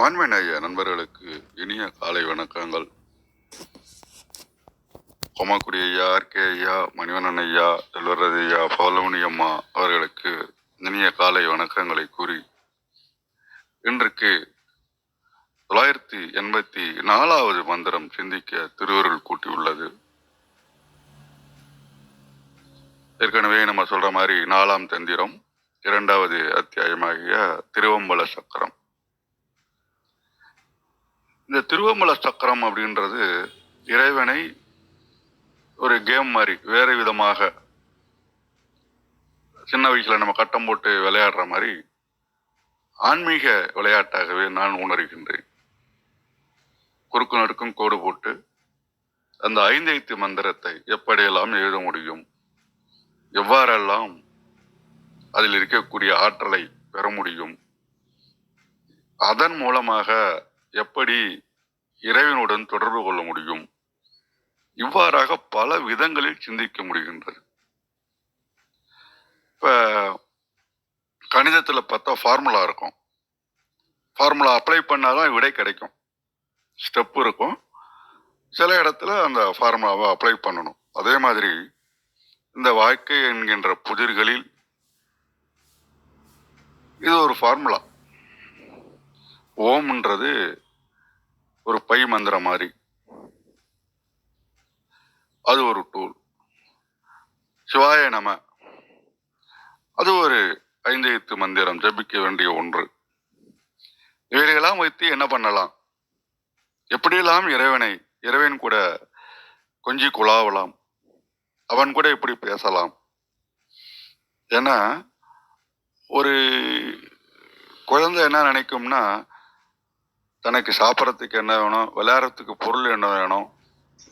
ஆண்மநேய நண்பர்களுக்கு இனிய காலை வணக்கங்கள். கோமாக்குடி ஐயா, ஆர்கே ஐயா, மணிவண்ணன் ஐயா, செல்வரதி ஐயா, பௌலமணி அம்மா அவர்களுக்கு இனிய காலை வணக்கங்களை கூறி இன்றைக்கு 984வது மந்திரம் சிந்திக்க திருவருள் கூட்டியுள்ளது. ஏற்கனவே நம்ம சொல்ற மாதிரி 4ஆம் தந்திரம் 2வது அத்தியாயமாகிய திருவம்பல சக்கரம். இந்த திருவம்பல சக்கரம் அப்படின்றது இறைவனை ஒரு கேம் மாதிரி வேறு விதமாக சின்ன வயசுல நம்ம கட்டம் போட்டு விளையாடுற மாதிரி ஆன்மீக விளையாட்டாகவே நான் உணர்கின்றேன். குறுக்கு நடுக்கும் கோடு போட்டு அந்த 5 மந்திரத்தை எப்படியெல்லாம் எழுத முடியும், எவ்வாறெல்லாம் அதில் இருக்கக்கூடிய ஆற்றலை பெற முடியும், அதன் மூலமாக எப்படி இறைவனுடன் தொடர்பு கொள்ள முடியும், இவ்வாறாக பல விதங்களில் சிந்திக்க முடிகின்றது. இப்ப கணிதத்துல பார்த்தா ஃபார்முலா இருக்கும். ஃபார்முலா அப்ளை பண்ணாதான் விடை கிடைக்கும். ஸ்டெப் இருக்கும். சில இடத்துல அந்த ஃபார்முலாவை அப்ளை பண்ணணும். அதே மாதிரி இந்த வாழ்க்கை என்கின்ற புதிர்களில் இது ஒரு ஃபார்முலா. ஓம்ன்றது ஒரு பை மந்திரம் மாதிரி, அது ஒரு டூல். சிவாய நம, அது ஒரு 5 மந்திரம், ஜபிக்க வேண்டிய ஒன்று. இவைகளெல்லாம் வைத்து என்ன பண்ணலாம், எப்படியெல்லாம் இறைவன் கூட கொஞ்சி குழாவலாம், அவன் கூட எப்படி பேசலாம். ஏன்னா ஒரு குழந்தை என்ன நினைக்கும்னா, தனக்கு சாப்பிட்றதுக்கு என்ன வேணும், விளையாடுறதுக்கு பொருள் என்ன வேணும்,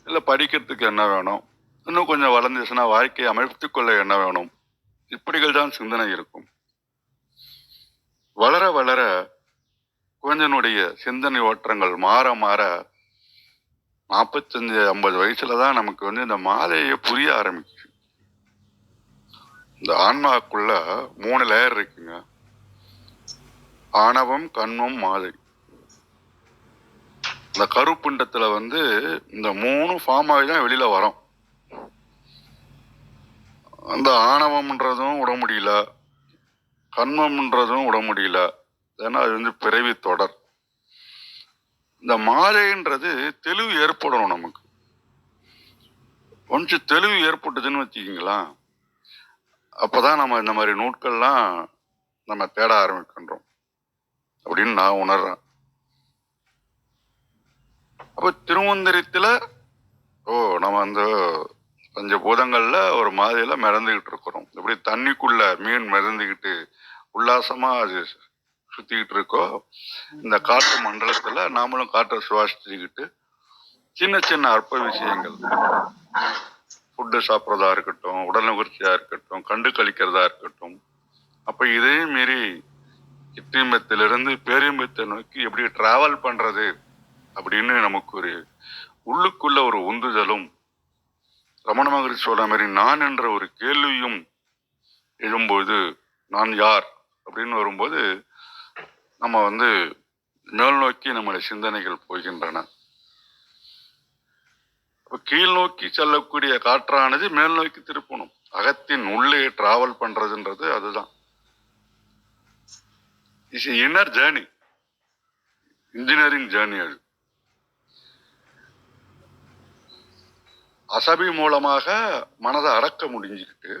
இல்லை படிக்கிறதுக்கு என்ன வேணும், இன்னும் கொஞ்சம் வளர்ந்துச்சுன்னா வாழ்க்கையை அமைத்துக் கொள்ள என்ன வேணும், இப்படிகள் தான் சிந்தனை இருக்கும். வளர வளர குழந்தையினுடைய சிந்தனை ஓட்டங்கள் மாற மாற 45-50 வயசுலதான் நமக்கு இந்த மாலையை புரிய ஆரம்பிக்குது. இந்த ஆன்மாக்குள்ள 3 லேயர் இருக்குங்க. ஆணவம், கண்மம், மாலை. இந்த கருப்பிண்டத்துல இந்த 3 ஃபார்ம் ஆகிதான் வெளியில வரும். அந்த ஆணவம்ன்றதும் விட முடியல, கண்மம்ன்றதும் விட முடியல. ஏன்னா அது பிறவி தொடர். இந்த மாலைன்றது தெளிவு ஏற்படணும் நமக்கு. கொஞ்சம் தெளிவு ஏற்பட்டுதுன்னு வச்சுக்கிங்களா, அப்பதான் நம்ம இந்த மாதிரி நூட்கள்லாம் நம்ம தேட ஆரம்பிக்கின்றோம் அப்படின்னு நான் உணர்றேன். அப்ப திருமந்திரத்துல நம்ம பஞ்சபூதங்கள்ல ஒரு மாதிரியில மிதந்துகிட்டு இருக்கிறோம். எப்படி தண்ணிக்குள்ள மீன் மிதந்துகிட்டு உல்லாசமா அது சுத்திக்கிட்டு இருக்கோ, இந்த காற்று மண்டலத்துல நாமளும் காற்றை சுவாசிச்சுக்கிட்டு சின்ன சின்ன அற்ப விஷயங்கள், ஃபுட்டு சாப்பிட்றதா இருக்கட்டும், உடல் நுகர்ச்சியா இருக்கட்டும், கண்டு கழிக்கிறதா இருக்கட்டும், அப்ப இதே மீறி சிற்றின்பத்திலிருந்து பேரின்பத்தை நோக்கி எப்படி டிராவல் பண்றது அப்படின்னு நமக்கு ஒரு உள்ளுக்குள்ள ஒரு உந்துதலும், ரமண மகரிஷி சொல்ற மாதிரி நான் என்ற ஒரு கேள்வியும் எழும்போது, நான் யார் அப்படின்னு வரும்போது நம்ம மேல் நோக்கி நம்முடைய சிந்தனைகள் போகின்றன. கீழ் நோக்கி செல்லக்கூடிய காற்றானது மேல் நோக்கி திருப்பணும். அகத்தின் உள்ளே டிராவல் பண்றதுன்றது அதுதான். It's inner journey, engineering journey. அது அசபி மூலமாக மனதை அடக்க முடிஞ்சுக்கிட்டு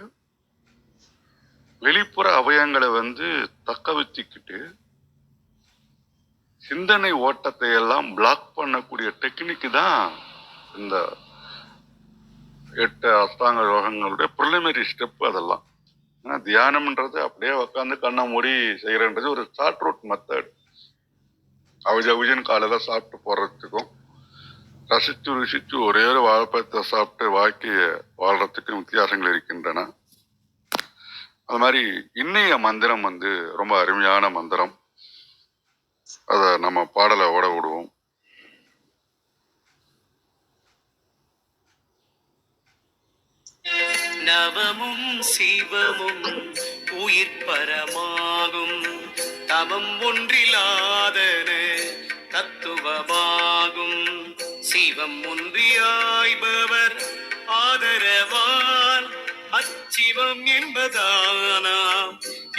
வெளிப்புற அவயங்களை தக்க வச்சுக்கிட்டு சிந்தனை ஓட்டத்தை எல்லாம் பிளாக் பண்ணக்கூடிய டெக்னிக் தான் இந்த 8 அஷ்டாங்க யோகங்களுடைய ப்ரிலிமினரி ஸ்டெப். அதெல்லாம் தியானம்ன்றது அப்படியே உட்காந்து கண்ணை மூடி செய்யறன்றது ஒரு ஷார்ட் ரூட் மெத்தட். அவிஜன் காலையில சாப்பிட்டு போறதுக்கும், ரசித்து ருசித்து ஒரே ஒரு வாழைப்பழத்தை சாப்பிட்டு வாழ்க்கைய வாழ்றதுக்கும் வித்தியாசங்கள் இருக்கின்றன. அது மாதிரி இன்னைய மந்திரம் ரொம்ப அருமையான மந்திரம். அத நம்ம பாடலை ஓட விடுவோம். நவமும் சிவமும் உயிர் பரமாகும், தவம் ஒன்றிலாதன தத்துவமாகும். சிவம் ஒன்றியாய்பவர் ஆதரவால் அச்சிவம் என்பதானாம்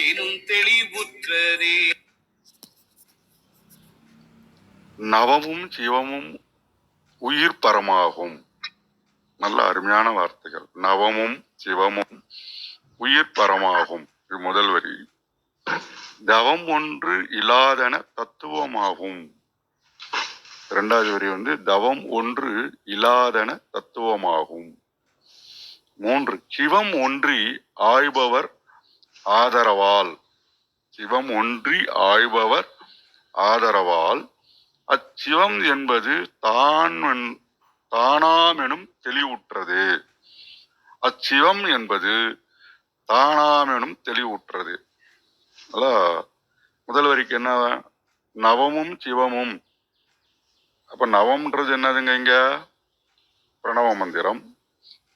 எனும் தெளிவுற்றதே. நவமும் சிவமும் உயிர் பரமாகும். நல்ல அருமையான வார்த்தைகள். நவமும் சிவமும் உயிர் பரமாகும். இது முதல் வரி. தவம் ஒன்று இலாதன தத்துவமாகும். இரண்டாவது வரி தவம் ஒன்று இலாதன தத்துவமாகும். 3 சிவம் ஒன்றி ஆய்பவர் ஆதரவால். சிவம் ஒன்றி ஆய்பவர் ஆதரவால் அச்சிவம் என்பது தானாமெனும் தெளிவுற்றது. அச்சிவம் என்பது தானாமெனும் தெளிவுற்றது. முதல் வரிக்கு என்ன? நவமும் சிவமும். அப்ப நவம்ன்றது என்னதுங்க? இங்க பிரணவ மந்திரம்.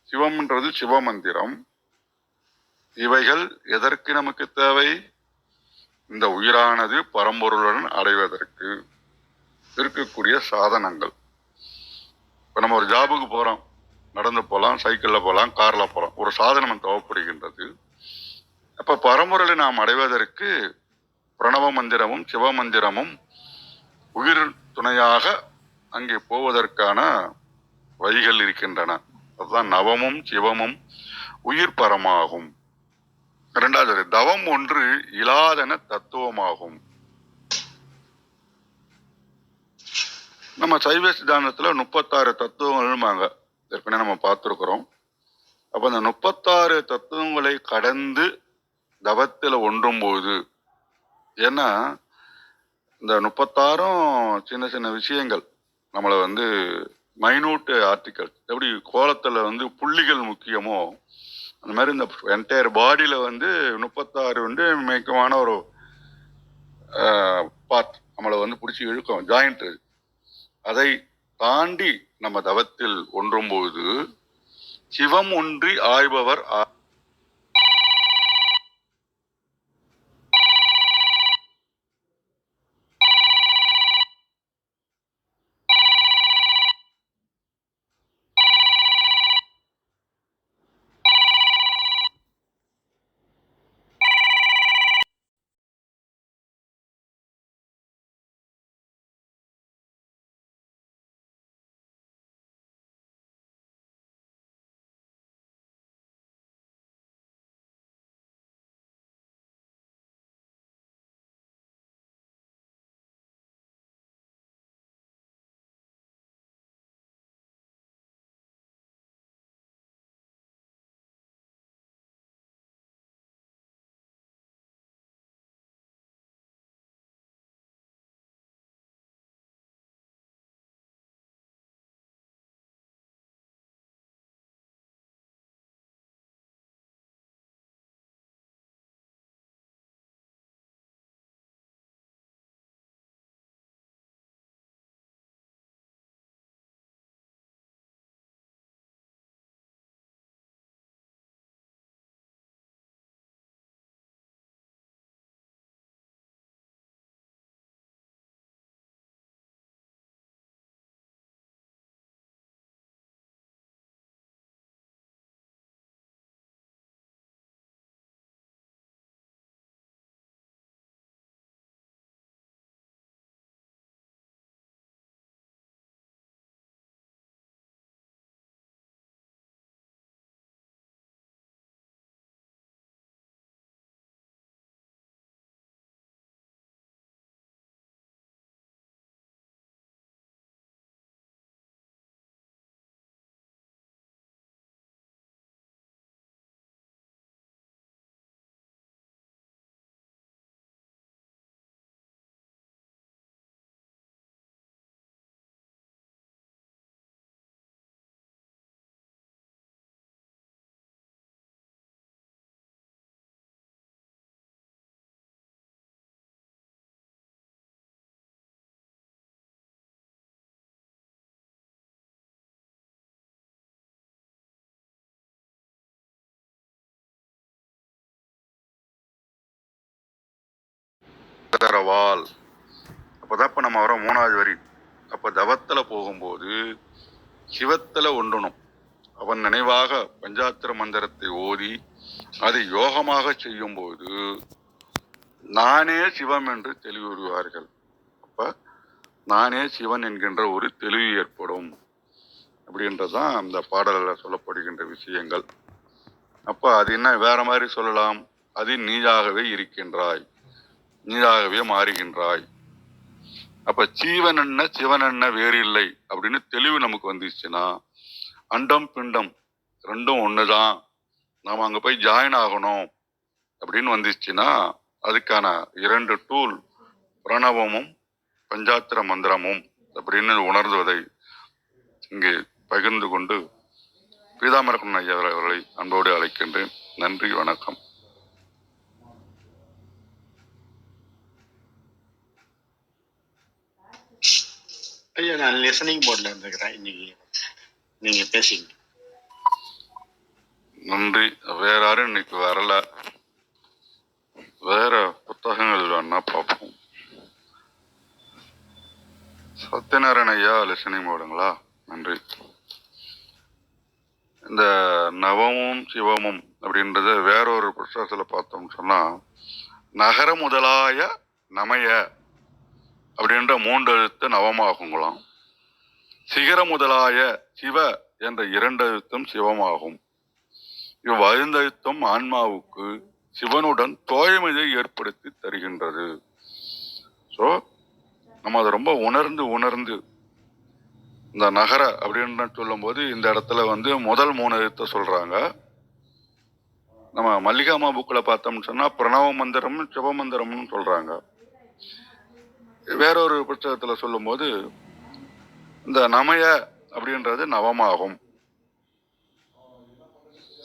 சிவம்ன்றது சிவமந்திரம். இவைகள் எதற்கு நமக்கு தேவை? இந்த உயிரானது பரம்பொருளுடன் அடைவதற்கு இருக்கக்கூடிய சாதனங்கள். இப்ப நம்ம ஒரு ஜாபுக்கு போறோம், நடந்து போகலாம், சைக்கிள்ல போகலாம், கார்ல போகலாம். ஒரு சாதனம் தேவைப்படுகின்றது. அப்ப பரம்பொருளை நாம் அடைவதற்கு பிரணவ மந்திரமும் சிவமந்திரமும் உயிர் துணையாக அங்கே போவதற்கான வழிகள் இருக்கின்றன. அதுதான் நவமும் சிவமும் உயிர் பரமாகும். இரண்டாவது, தவம் ஒன்று இலாதன தத்துவமாகும். நம்ம சைவ சித்தாந்தத்துல 36 தத்துவங்கள்மாங்க ஏற்கனவே நம்ம பார்த்துருக்கிறோம். அப்ப அந்த 36 தத்துவங்களை கடந்து தவத்தில் ஒன்றும் போது, ஏன்னா இந்த 36ம் சின்ன சின்ன விஷயங்கள் நம்மளை மைனூட் ஆர்டிக்கல். எப்படி கோலத்துல புள்ளிகள் முக்கியமோ, அந்த மாதிரி இந்த என்டையர் பாடியில 36 முக்கியமான ஒரு பார்ட் நம்மளை பிடிச்சி இழுக்கும், ஜாயிண்ட். அதை தாண்டி நம்ம தவத்தில் ஒன்றும் போது சிவம் ஒன்றி ஆய்பவர் ஆதரவால். அப்பதான் இப்ப நம்ம வரோம் 3வது வரி. அப்ப தவத்துல போகும்போது சிவத்துல ஒன்றணும். அவன் நினைவாக பஞ்சாத்திர மந்திரத்தை ஓதி அதை யோகமாக செய்யும்போது நானே சிவம் என்று தெளிவுறுவார்கள். அப்ப நானே சிவன் என்கின்ற ஒரு தெளிவு ஏற்படும் அப்படின்றதான் அந்த பாடலில் சொல்லப்படுகின்ற விஷயங்கள். அப்ப அது என்ன வேற மாதிரி சொல்லலாம், அது நீயாகவே இருக்கின்றாய், நீயாகவே மாறுகின்றாய். அப்ப ஜீவன் என்ன சிவன் என்ன வேறு இல்லை அப்படின்னு தெளிவு நமக்கு வந்துச்சுன்னா அண்டம் பிண்டம் ரெண்டும் ஒண்ணுதான், நாம அங்க போய் ஜாயின் ஆகணும் அப்படின்னு வந்துச்சுன்னா அதுக்கான 2 டூல் பிரணவமும் பஞ்சாத்திர மந்திரமும் அப்படின்னு உணர்ந்துவதை இங்கே பகிர்ந்து கொண்டு பீதாமரக்கண்ணன் ஐயா அவர்களை அன்போடு அழைக்கின்றேன். நன்றி, வணக்கம். ஐயா, நான் லிசனிங் போர்டில் இருந்துக்கிறேன். இன்னைக்கு நீங்க பேசிங்க. நன்றி. வேற யாரும் இன்னைக்கு வரல. வேற புத்தகங்கள் வேணா பார்ப்போம். சத்யநாராயண ஐயா லிசனிங் போடுங்களா? நன்றி. இந்த நவமும் சிவமும் அப்படின்றத வேறொரு புத்தகத்துல பார்த்தோம்னு சொன்னா நகர முதலாய நமைய அப்படின்ற 3 எழுத்து நவமாகுங்களாம். சிகர முதலாய சிவ என்ற 2 எழுத்தும் சிவமாகும். இவ் 5 எழுத்தும் ஆன்மாவுக்கு சிவனுடன் தோழமையை ஏற்படுத்தி தருகின்றது. ஸோ நம்ம அதை ரொம்ப உணர்ந்து இந்த நகர அப்படின்னு சொல்லும் போது இந்த இடத்துல முதல் 3 எழுத்தை சொல்றாங்க. நம்ம மல்லிகாமா புக்கில் பார்த்தோம்னு சொன்னா பிரணவ மந்திரமும் சிவமந்திரம்னு சொல்றாங்க. வேறொரு புத்தகத்துல சொல்லும் போது இந்த நமய அப்படின்றது நவமாகும்,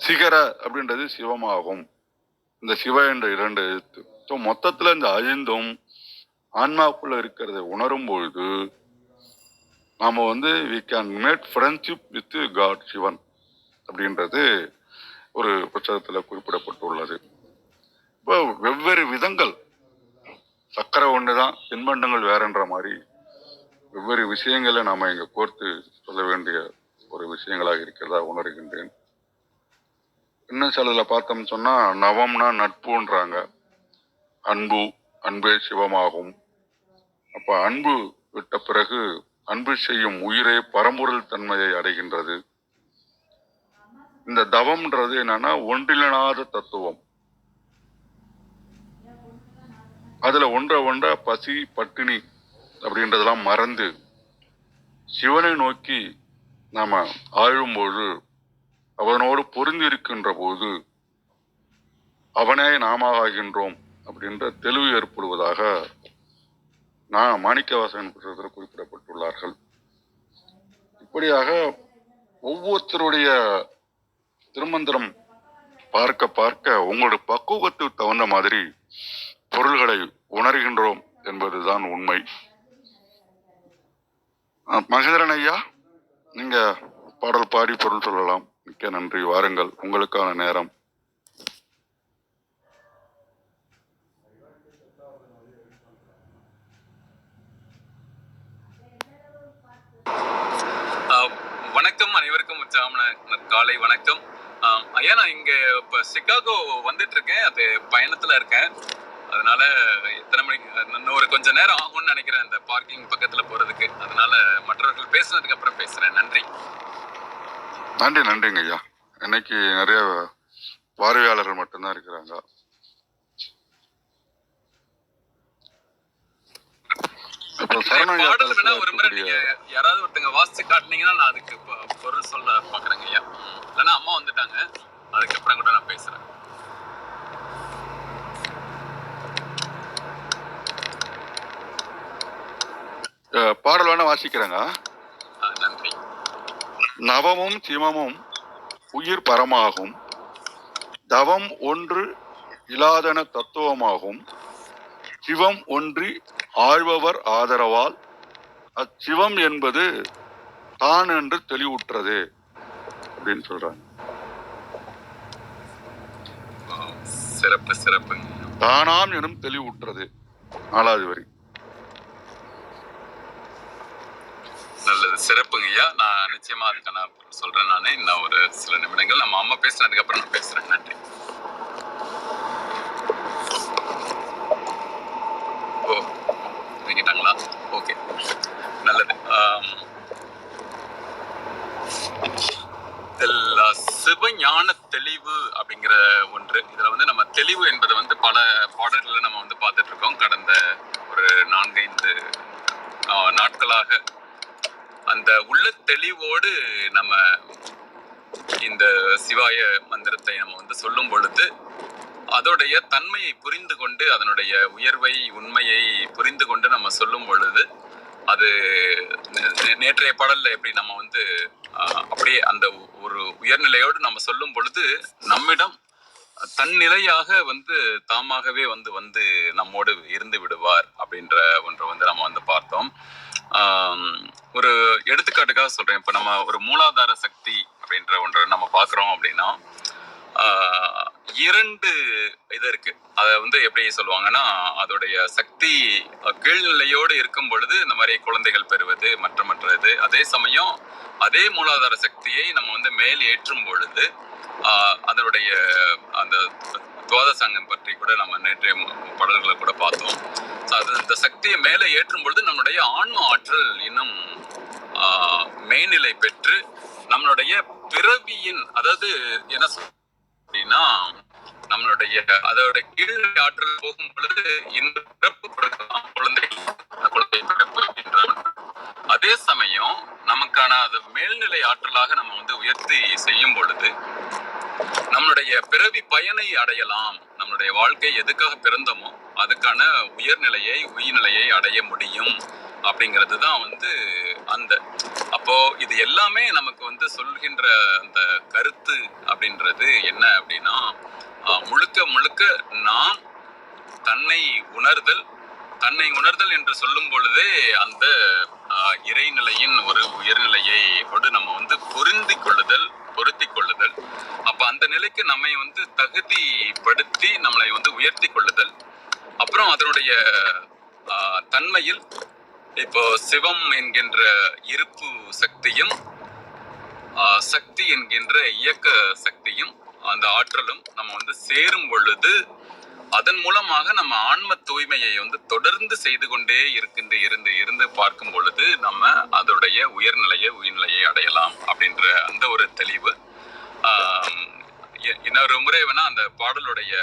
சிகர அப்படின்றது சிவமாகும். இந்த சிவ என்ற 2 எழுத்து. ஸோ மொத்தத்துல இந்த 5ம் ஆன்மாக்குள்ள இருக்கிறத உணரும் பொழுது நாம we can make friendship with God, Sivan அப்படின்றது ஒரு புத்தகத்துல குறிப்பிடப்பட்டுள்ளது. இப்போ வெவ்வேறு விதங்கள், சக்கரை ஒண்ணுதான் தின்பண்டங்கள் வேறன்ற மாதிரி வெவ்வேறு விஷயங்களை நாம இங்க கோர்த்து சொல்ல வேண்டிய ஒரு விஷயங்களாக இருக்கிறதா உணர்கின்றேன். இன்னும் சிலதுல பார்த்தோம்னு சொன்னா நவம்னா நட்புன்றாங்க. அன்பு, அன்பே சிவமாகும். அப்ப அன்பு விட்ட பிறகு அன்பு செய்யும் உயிரே பரம்பொருள் தன்மையை அடைகின்றது. இந்த தவம்ன்றது என்னன்னா ஒன்றிலனாத தத்துவம். அதுல ஒன்ற பசி பட்டினி அப்படின்றதெல்லாம் மறந்து சிவனை நோக்கி நாம ஆழும்போது அவனோடு பொருந்தி இருக்கின்ற போது அவனே நாம ஆகின்றோம் அப்படின்ற தெளிவு ஏற்படுவதாக மாணிக்கவாசகன் புத்தகத்தில் குறிப்பிடப்பட்டுள்ளார்கள். இப்படியாக ஒவ்வொருத்தருடைய திருமந்திரம் பார்க்க உங்களுடைய பக்குவத்துக்கு தகுந்த மாதிரி பொருள்களை உணர்கின்றோம் என்பதுதான் உண்மை. மகேந்திரன் ஐயா, நீங்க பாடல் பாடி பொருள் சொல்லலாம். மிக்க நன்றி. வாருங்கள், உங்களுக்கான நேரம். வணக்கம், அனைவருக்கும் உற்சாகமான காலை வணக்கம். ஐயா, நான் இங்க இப்ப சிகாகோ வந்துட்டு இருக்கேன். அது பயணத்துல இருக்கேன். அதனால எத்தனை மணிக்கு இன்னும் கொஞ்ச நேரம் ஆகும்னு நினைக்கிறேன் இந்த பார்க்கிங் பக்கத்துல போறதுக்கு. அதனால மற்றவர்கள் பேசுனதுக்கு அப்புறம் பேசுறேன். நன்றி. நன்றிங்க ஐயா. இன்னைக்கு நிறைய பார்வையாளர்கள் மட்டும்தான் இருக்கிறாங்க. பாடல் வேணா ஒரு முறை நீங்க யாராவது ஒருத்தங்க வாசிச்சு காட்டினீங்கன்னா நான் அதுக்கு பொருள் சொல்ல பாக்குறேங்க ஐயா. இல்லைன்னா அம்மா வந்துட்டாங்க, அதுக்கப்புறம் கூட நான் பேசுறேன். பாடல் வேணா வாசிக்கிறாங்க. நன்றி. நவமும் சிவமும் உயிர் பரமாகும், தவம் ஒன்று இலாதன தத்துவமாகும், சிவம் ஒன்றி ஆழ்பவர் ஆதரவால் அச்சிவம் என்பது தான் என்று தெளிவுற்றது அப்படின்னு சொல்றாங்க. சிறப்பு. தானாம் எனும் தெளிவுற்றது. 4வது வரி. சிறப்புங்க ஐயா. நான் நிச்சயமா அதுக்கான சொல்றேன். நானே இன்னும் ஒரு சில நிமிடங்கள் நம்ம அம்மா பேசினதுக்கு அப்புறம் நான் பேசுறேன். நன்றி. ஓ, நீங்கிட்டாங்களா? ஓகே, நல்லது. சிவஞான தெளிவு அப்படிங்கிற ஒன்று. இதுல வந்து நம்ம தெளிவு என்பது வந்து பல பாடல்களை நம்ம வந்து பார்த்துட்டு இருக்கோம். கடந்த ஒரு 4-5 நாட்களாக அந்த உள்ள தெளிவோடு நம்ம இந்த சிவாய மந்திரத்தை நம்ம வந்து சொல்லும் பொழுது அதோடைய தன்மையை புரிந்து கொண்டு, அதனுடைய உயர்வை உண்மையை புரிந்து கொண்டு நம்ம சொல்லும் பொழுது, அது நேற்றைய பாடல்ல எப்படி நம்ம வந்து அப்படியே அந்த ஒரு உயர்நிலையோடு நம்ம சொல்லும் பொழுது நம்மிடம் தன்னிலையாக வந்து தாமாகவே வந்து நம்மோடு இருந்து விடுவார் அப்படின்ற ஒன்றை வந்து நம்ம வந்து பார்த்தோம். ஒரு எடுத்துக்காட்டுக்காக சொல்றேன். இப்ப நம்ம ஒரு மூலாதார சக்தி அப்படின்ற ஒன்றை நம்ம பார்க்குறோம் அப்படின்னா 2 இது இருக்கு. அதை வந்து எப்படி சொல்லுவாங்கன்னா, அதோடைய சக்தி கீழ்நிலையோடு இருக்கும் பொழுது இந்த மாதிரி குழந்தைகள் பெறுவது மற்ற இது. அதே சமயம் அதே மூலாதார சக்தியை நம்ம வந்து மேல் ஏற்றும் பொழுது அதனுடைய அந்த துவாதசங்கம் பற்றி கூட நம்ம நேற்றைய பாடல்களை கூட பார்த்தோம். இந்த சக்தியை மேலே ஏற்றும் பொழுது நம்மளுடைய ஆன்ம ஆற்றல் இன்னும் மேல்நிலை பெற்று நம்மளுடைய பிறவியின், அதாவது என்ன அப்படின்னா, நம்மளுடைய அதோட கீழ்நிலை ஆற்றல் போகும் பொழுது இந்த பிறப்பு கொடுக்கலாம் குழந்தை பிறப்பு அப்படின்ற. அதே சமயம் நமக்கான அது மேல்நிலை ஆற்றலாக நம்ம வந்து உயர்த்தி செய்யும் பொழுது நம்மளுடைய பிறவி பயனை அடையலாம். நம்மளுடைய வாழ்க்கை எதுக்காக பிறந்தோமோ அதுக்கான உயிர்நிலையை அடைய முடியும் அப்படிங்கிறது தான் வந்து அந்த. அப்போ இது எல்லாமே நமக்கு வந்து சொல்கின்ற அந்த கருத்து அப்படின்றது என்ன அப்படின்னா, முழுக்க நாம் தன்னை உணர்தல் என்று சொல்லும் பொழுதே அந்த இறைநிலையின் ஒரு உயர்நிலையை நம்ம வந்து பொருத்தி கொள்ளுதல். அப்ப அந்த நிலைக்கு நம்மை வந்து தகுதிப்படுத்தி நம்மளை வந்து உயர்த்தி கொள்ளுதல். அப்புறம் அதனுடைய தன்மையில் இப்போ சிவம் என்கின்ற இருப்பு சக்தியும் சக்தி என்கின்ற இயக்க சக்தியும் அந்த ஆற்றலும் நம்ம வந்து சேரும் பொழுது அதன் மூலமாக நம்ம ஆன்ம தூய்மையை வந்து தொடர்ந்து செய்து கொண்டே இருந்து பார்க்கும் பொழுது நம்ம அதோடைய உயிர்நிலையை அடையலாம் அப்படின்ற அந்த ஒரு தெளிவு. இன்னொரு முறை வேணா அந்த பாடலுடைய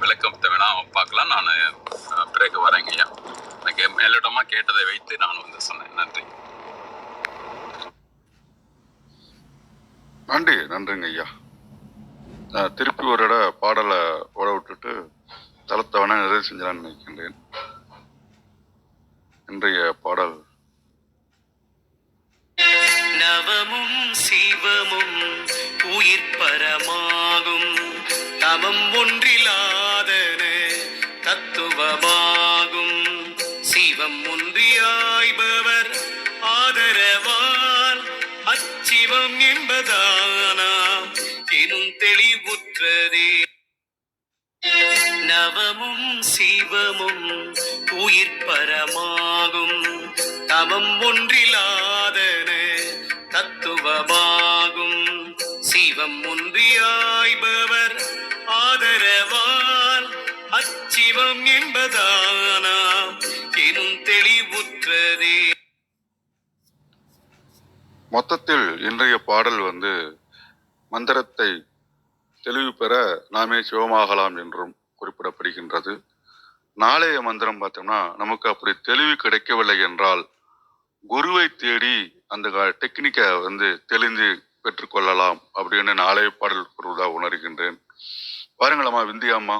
விளக்கத்தை வேணா பார்க்கலாம். நான் பிறகு வரேங்கய்யா. எனக்கு மேலோட்டமா கேட்டதை வைத்து நான் வந்து சொன்னேன். நன்றிங்க ஐயா. திருப்பி ஒரு பாடலை ஓட விட்டுட்டு தளத்தை வேணா நிறைவு செஞ்சலான்னு நினைக்கின்றேன். இன்றைய பாடல் நவமும் சிவமும் உயிர் பரமாகும், தவம் ஒன்றிலாதன தத்துவமாகும். சிவம் ஒன்றியாய்பவர் ஆதரவால் அச்சிவம் என்பதானா எனும் தெளிவுற்றதே. நவமும் சிவமும் உயிர் பரமாகும், தவம் ஒன்றிலாதன தத்துவமாகும். சிவம் ஒன்றியாய்பவர் ஆதரவால் அச்சிவம் என்பதானா எனும் தெளிவுற்றதே. மொத்தத்தில் இன்றைய பாடல் வந்து மந்திரத்தை தெளிவு பெற நாமே சிவமாகலாம் என்றும் குறிப்பிடப்படுகின்றது. நாளைய மந்திரம் பார்த்தோம்னா, நமக்கு அப்படி தெளிவு கிடைக்கவில்லை என்றால் குருவை தேடி அந்த டெக்னிக்கை வந்து தெளிந்து பெற்றுக்கொள்ளலாம் அப்படின்னு நாளைய பாடல் கூறுவதாக உணர்கின்றேன். பாருங்களம்மா விந்தியாம்மா.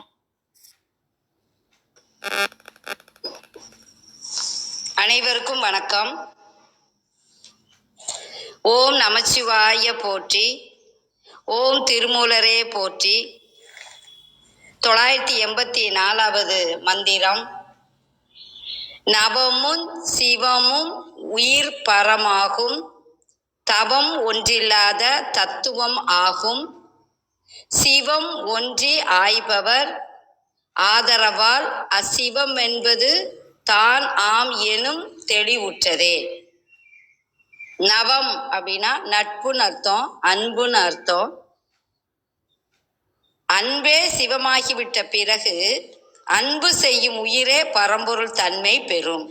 அனைவருக்கும் வணக்கம். ஓம் நமச்சிவாய போற்றி, ஓம் திருமூலரே போற்றி. 984வது மந்திரம். நவமும் சிவமும் உயிர் பரமாகும், தவம் ஒன்றில்லாத தத்துவம் ஆகும். சிவம் ஒன்றி ஆய்பவர் ஆதரவால் அசிவம் என்பது தான் ஆம் எனும் தெளிவுற்றதே. நவம் அப்படின்னா நட்புன்னு அர்த்தம், அன்புன்னு அர்த்தம். அன்பே சிவமாகிவிட்ட பிறகு அன்பு செய்யும் உயிரே பரம்பொருள் தன்மை பெறும்.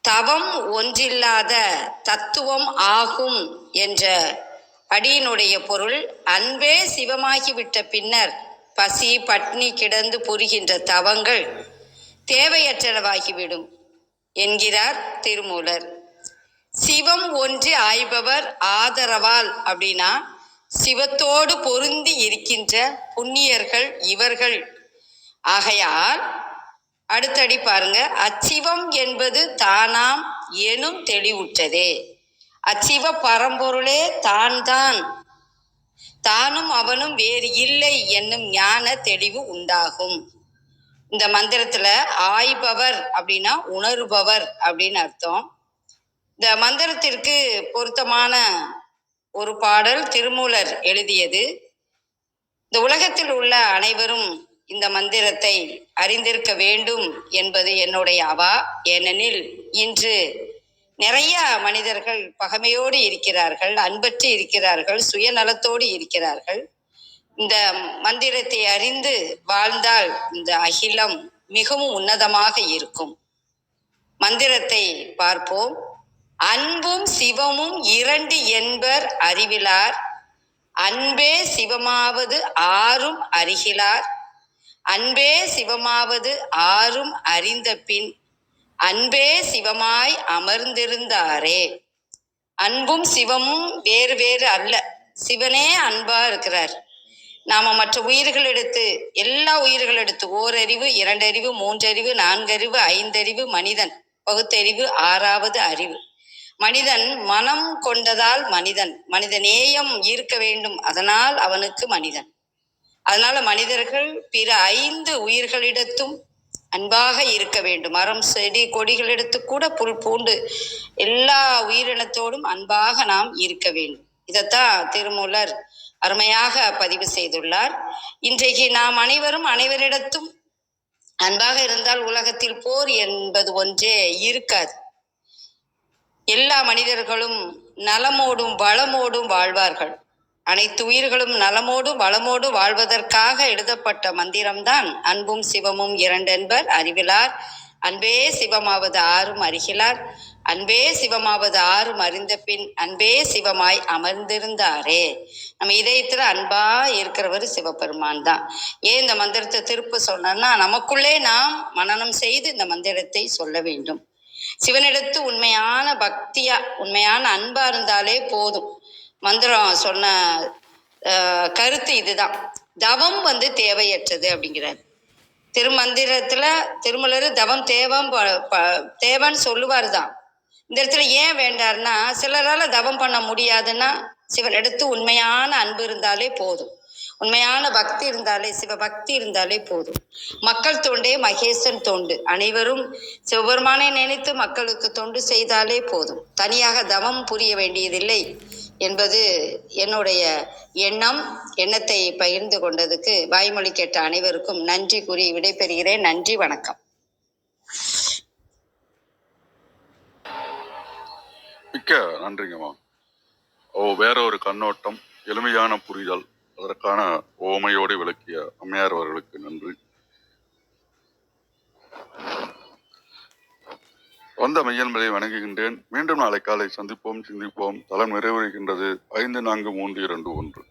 தவம் ஒன்றில்லாத தத்துவம் ஆகும் என்ற அடியினுடைய பொருள், அன்பே சிவமாகிவிட்ட பின்னர் பசி பட்னி கிடந்து புரிகின்ற தவங்கள் தேவையற்றனவாகிவிடும் என்கிறார் திருமூலர். சிவம் ஒன்றி ஆய்பவர் ஆதரவால் அப்படின்னா சிவத்தோடு பொருந்தி இருக்கின்ற புண்ணியர்கள் இவர்கள். ஆகையால் அடுத்தடி பாருங்க, அச்சிவம் என்பது தானாம் எனும் தெளிவுற்றதே. அச்சிவ பரம்பொருளே தான் தானும் அவனும் வேறு இல்லை என்னும் ஞான தெளிவு உண்டாகும். இந்த மந்திரத்துல ஆய்பவர் அப்படின்னா உணர்பவர் அப்படின்னு அர்த்தம். இந்த மந்திரத்திற்கு பொருத்தமான ஒரு பாடல் திருமூலர் எழுதியது. இந்த உலகத்தில் உள்ள அனைவரும் இந்த மந்திரத்தை அறிந்திருக்க வேண்டும் என்பது என்னுடைய அவா. ஏனெனில் இன்று நிறைய மனிதர்கள் பகைமையோடு இருக்கிறார்கள், அன்பற்று இருக்கிறார்கள், சுயநலத்தோடு இருக்கிறார்கள். இந்த மந்திரத்தை அறிந்து வாழ்ந்தால் இந்த அகிலம் மிகவும் உன்னதமாக இருக்கும். மந்திரத்தை பார்ப்போம். அன்பும் சிவமும் இரண்டு என்பர் அறிவிலார், அன்பே சிவமாவது ஆறும் அறிகிலார், அன்பே சிவமாவது ஆறும் அறிந்த பின் அன்பே சிவமாய் அமர்ந்திருந்தாரே. அன்பும் சிவமும் வேறு வேறு அல்ல, சிவனே அன்பா இருக்கிறார். நாம மற்ற உயிர்களிடத்து, எல்லா உயிர்களிடத்து ஓரறிவு, இரண்டறிவு, மூன்றறிவு, நான்கறிவு, ஐந்தறிவு, மனிதன் பகுத்தறிவு, ஆறாவது அறிவு. மனிதன் மனம் கொண்டதால் மனிதன், மனித நேயம் இருக்க வேண்டும், அதனால் அவனுக்கு மனிதன். அதனால மனிதர்கள் பிற 5 உயிர்களிடத்தும் அன்பாக இருக்க வேண்டும். மரம் செடி கொடிகளிடத்து கூட புல் பூண்டு எல்லா உயிரினத்தோடும் அன்பாக நாம் இருக்க வேண்டும். இதைத்தான் திருமூலர் அருமையாக பதிவு செய்துள்ளார். இன்றைக்கு நாம் அனைவரிடத்தும் அன்பாக இருந்தால் உலகத்தில் போர் என்பது ஒன்றே இருக்காது. எல்லா மனிதர்களும் நலமோடும் வளமோடும் வாழ்வார்கள். அனைத்து உயிர்களும் நலமோடும் வளமோடும் வாழ்வதற்காக எழுதப்பட்ட மந்திரம்தான் அன்பும் சிவமும் இரண்டென்பர் அறிவிலார், அன்பே சிவமாவது ஆறும் அறிகிலார், அன்பே சிவமாவது ஆறும் அறிந்த பின் அன்பே சிவமாய் அமர்ந்திருந்தாரே. நம்ம இதயத்துல அன்பா இருக்கிறவர் சிவபெருமான் தான். ஏன் இந்த மந்திரத்தை திருப்ப சொன்னா, நமக்குள்ளே நாம் மனனம் செய்து இந்த மந்திரத்தை சொல்ல வேண்டும். சிவனிடத்து உண்மையான பக்தியா உண்மையான அன்பா இருந்தாலே போதும். மந்திரம் சொன்ன கருத்து இதுதான். தவம் தேவையற்றது அப்படிங்கிறார் திருமந்திரத்துல. திருமலர் தவம் தேவன்னு சொல்லுவார் தான். இந்த இடத்துல ஏன் வேண்டார்னா, சிலரால தவம் பண்ண முடியாதுன்னா சிவனிடத்து உண்மையான அன்பு இருந்தாலே போதும், உண்மையான பக்தி இருந்தாலே, சிவபக்தி இருந்தாலே போதும். மக்கள் தொண்டே மகேசன் தொண்டு, அனைவரும் சிவபெருமானை நினைத்து மக்களுக்கு தொண்டு செய்தாலே போதும். தனியாக தவம் புரிய வேண்டியதில்லை என்பது என்னுடைய எண்ணத்தை பகிர்ந்து கொண்டதுக்கு வாய்மொழி கேட்ட அனைவருக்கும் நன்றி கூறி விடைபெறுகிறேன். நன்றி, வணக்கம். மிக்க நன்றிங்கம்மா. வேற ஒரு கண்ணோட்டம், எளிமையான புரிதல், அதற்கான ஓமையோடு விளக்கிய அம்மையார் அவர்களுக்கு நன்றி. வந்த மையன்பதை வணங்குகின்றேன். மீண்டும் நாளை காலை சந்திப்போம், சிந்திப்போம். தலம் நிறைவேறுகின்றது. 5, 4, 3, 2, 1.